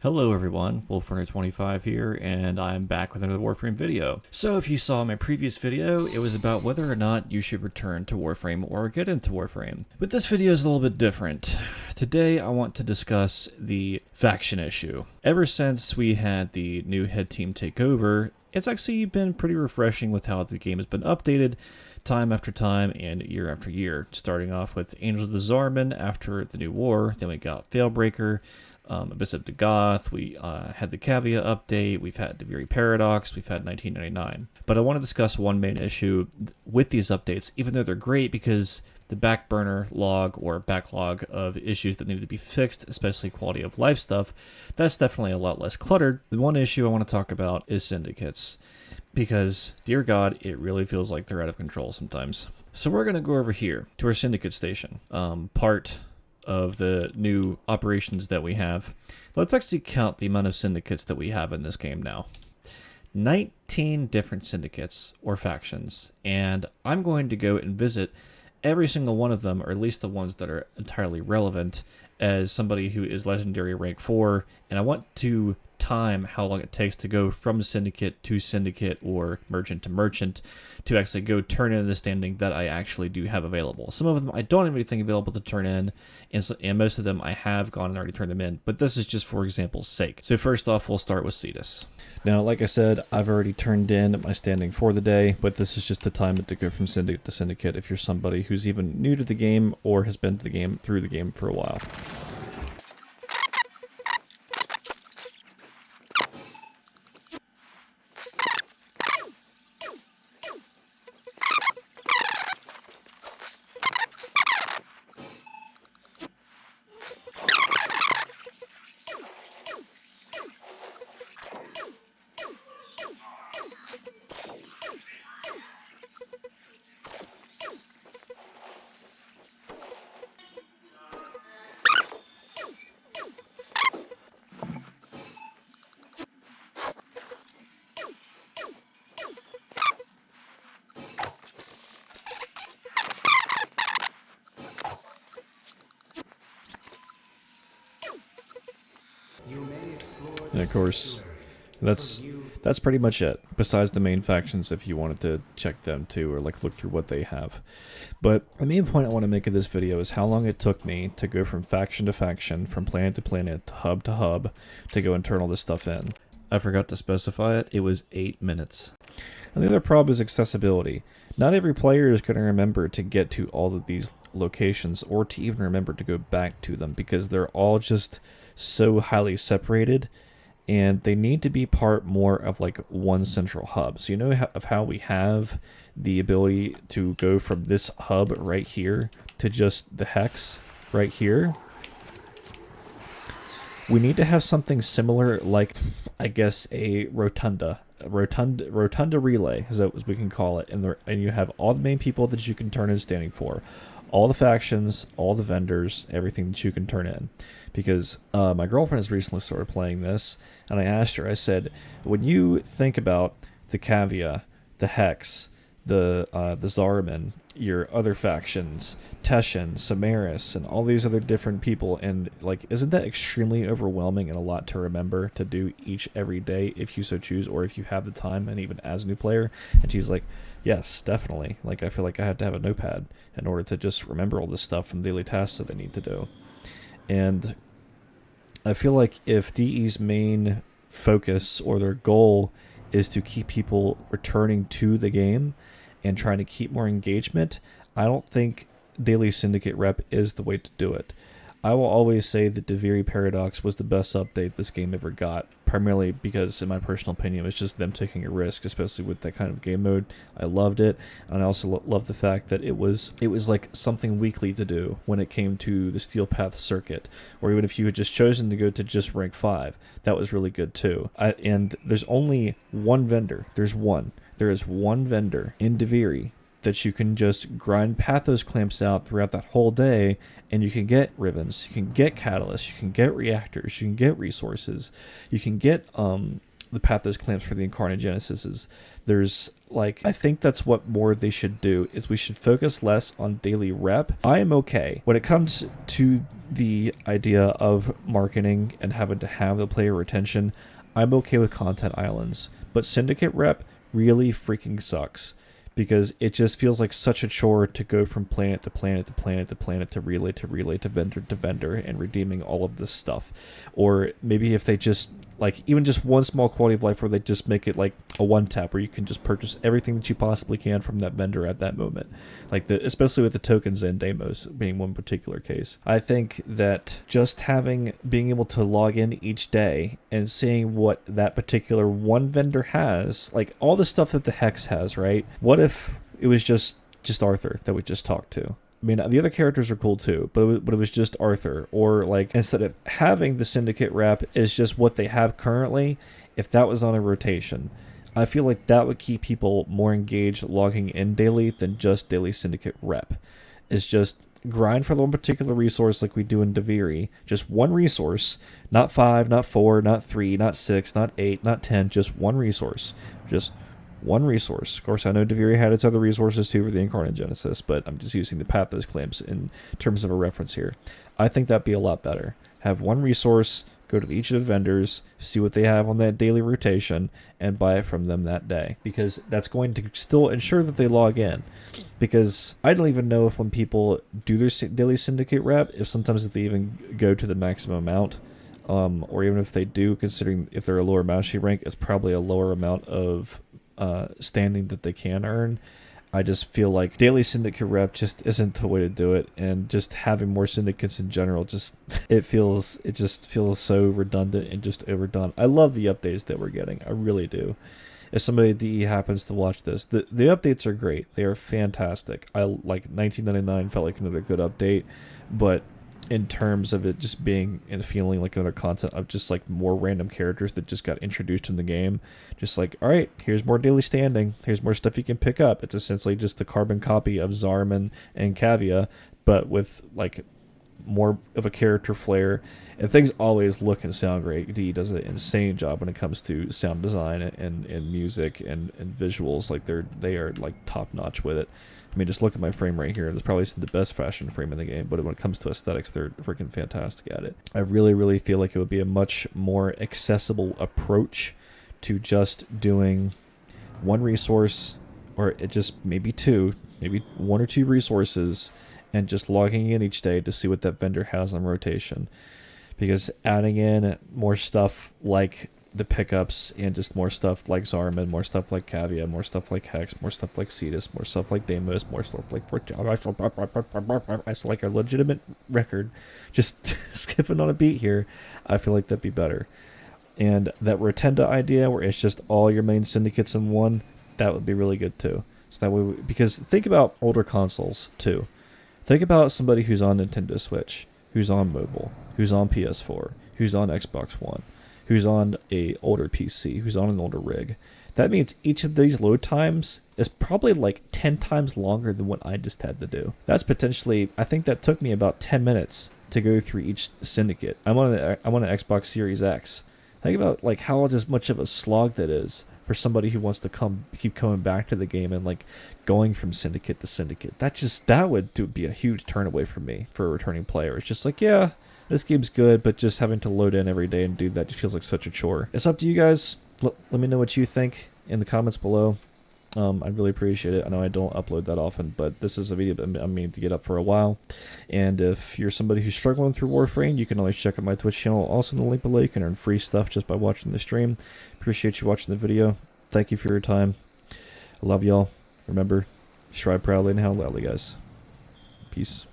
Hello everyone, Warframe25 here, and I'm back with another Warframe video. So if you saw my previous video, it was about whether or not you should return to Warframe or get into Warframe. But this video is a little bit different. Today I want to discuss the faction issue. Ever since we had the new head team take over, it's actually been pretty refreshing with how the game has been updated time after time and year after year. Starting off with Angel of the Czarmen after the new war, then we got Veilbreaker, Abyss of Dagoth, we had the Cavia update, we've had the Very Paradox, we've had 1999. But I want to discuss one main issue with these updates, even though they're great because the back burner log or backlog of issues that needed to be fixed, especially quality of life stuff, that's definitely a lot less cluttered. The one issue I want to talk about is Syndicates, because, dear God, it really feels like they're out of control sometimes. So we're going to go over here to our Syndicate station, part of the new operations that we have. Let's actually count the amount of syndicates that we have in this game now. 19 different syndicates or factions, and I'm going to go and visit every single one of them, or at least the ones that are entirely relevant, as somebody who is legendary rank 4, and I want to time how long it takes to go from syndicate to syndicate or merchant to merchant to actually go turn in the standing that I actually do have available. Some of them I don't have anything available to turn in, and most of them I have gone and already turned them in, but this is just for example's sake. So first off, we'll start with Cetus. Now, like I said, I've already turned in my standing for the day, but this is just the time to go from syndicate to syndicate if you're somebody who's even new to the game or has been to the game through the game for a while. And of course, that's pretty much it, besides the main factions if you wanted to check them too, or like look through what they have. But the main point I want to make of this video is how long it took me to go from faction to faction, from planet to planet, to hub, to go and turn all this stuff in. I forgot to specify it, it was 8 minutes. And the other problem is accessibility. Not every player is going to remember to get to all of these locations, or to even remember to go back to them, because they're all just so highly separated, and they need to be part more of like one central hub. So you know of how we have the ability to go from this hub right here to just the hex right here? We need to have something similar, like, I guess, a rotunda relay, as we can call it, and you have all the main people that you can turn in standing for, all the factions, all the vendors, everything that you can turn in. Because my girlfriend has recently started playing this, and I asked her, I said, when you think about the Cavia, the Hex, the Czarmen, your other factions, Teshin, Samaris, and all these other different people, and like, isn't that extremely overwhelming and a lot to remember to do every day if you so choose, or if you have the time, and even as a new player? And she's like, yes, definitely. Like, I feel like I have to have a notepad in order to just remember all this stuff and daily tasks that I need to do. And I feel like if DE's main focus or their goal is to keep people returning to the game and trying to keep more engagement, I don't think Daily Syndicate Rep is the way to do it. I will always say that the Very Paradox was the best update this game ever got, primarily because, in my personal opinion, it was just them taking a risk, especially with that kind of game mode. I loved it, and I also love the fact that it was like something weekly to do when it came to the Steel Path circuit, or even if you had just chosen to go to just rank 5, that was really good too. And there's only one vendor. There is one vendor in Deviri that you can just grind Pathos clamps out throughout that whole day, and you can get ribbons, you can get catalysts, you can get reactors, you can get resources, you can get the path those clamps for the Incarnate Genesis is there's like, I think that's what more they should do, is we should focus less on daily rep. I am okay when it comes to the idea of marketing and having to have the player retention. I'm okay with content islands, but Syndicate rep really freaking sucks, because it just feels like such a chore to go from planet to planet to planet to planet to relay to vendor and redeeming all of this stuff. Or maybe if they just, like, even just one small quality of life where they just make it like a one tap where you can just purchase everything that you possibly can from that vendor at that moment. Like especially with the tokens and demos being one particular case. I think that just being able to log in each day and seeing what that particular one vendor has, like all the stuff that the Hex has, right? What if it was just Arthur that we just talked to? I mean, the other characters are cool too, but it was just Arthur. Or like, instead of having the Syndicate rep is just what they have currently, if that was on a rotation, I feel like that would keep people more engaged logging in daily than just daily Syndicate rep. It's just grind for one particular resource like we do in Deviri. Just one resource, not 5, not 4, not 3, not 6, not 8, not 10, just one resource. Just one resource. Of course, I know Deviri had its other resources too for the Incarnate Genesis, but I'm just using the Pathos clamps in terms of a reference here. I think that'd be a lot better. Have one resource, go to each of the vendors, see what they have on that daily rotation, and buy it from them that day. Because that's going to still ensure that they log in. Because I don't even know if when people do their daily Syndicate rep, if sometimes if they even go to the maximum amount. Or even if they do, considering if they're a lower Mastery rank, it's probably a lower amount of standing that they can earn. I just feel like daily Syndicate rep just isn't the way to do it, and just having more Syndicates in general, it just feels so redundant and just overdone. I love the updates that we're getting, I really do. If somebody at DE happens to watch this, the updates are great, they are fantastic. I like 1999 felt like another good update, but in terms of it just being and feeling like another content of just like more random characters that just got introduced in the game, just like, all right, here's more daily standing, here's more stuff you can pick up. It's essentially just the carbon copy of Zarman and Kavia, but with like more of a character flair, and things always look and sound great. DE does an insane job when it comes to sound design and music and visuals. Like they are like top notch with it. I mean, just look at my frame right here. It's probably the best fashion frame in the game, but when it comes to aesthetics, they're freaking fantastic at it. I really, really feel like it would be a much more accessible approach to just doing one resource, or it just maybe one or two resources, and just logging in each day to see what that vendor has on rotation. Because adding in more stuff like the pickups and just more stuff like Zarman, more stuff like Kavia, more stuff like Hex, more stuff like Cetus, more stuff like Deimos, more stuff like it's like a legitimate record, just skipping on a beat here. I feel like that'd be better. And that Rotenda idea where it's just all your main Syndicates in one, that would be really good too. So that way, because think about older consoles too. Think about somebody who's on Nintendo Switch, who's on mobile, who's on PS4, who's on Xbox One, who's on a older PC, who's on an older rig. That means each of these load times is probably like 10 times longer than what I just had to do. That's potentially, I think that took me about 10 minutes to go through each Syndicate. I'm on an Xbox Series X. Think about like how just much of a slog that is for somebody who wants to keep coming back to the game and like going from Syndicate to Syndicate. That would be a huge turn away from me for a returning player. It's just like, yeah, this game's good, but just having to load in every day and do that just feels like such a chore. It's up to you guys. Let me know what you think in the comments below. I'd really appreciate it. I know I don't upload that often, but this is a video I'm meaning to get up for a while. And if you're somebody who's struggling through Warframe, you can always check out my Twitch channel. Also in the link below, you can earn free stuff just by watching the stream. Appreciate you watching the video. Thank you for your time. I love y'all. Remember, strive proudly and howl loudly, guys. Peace.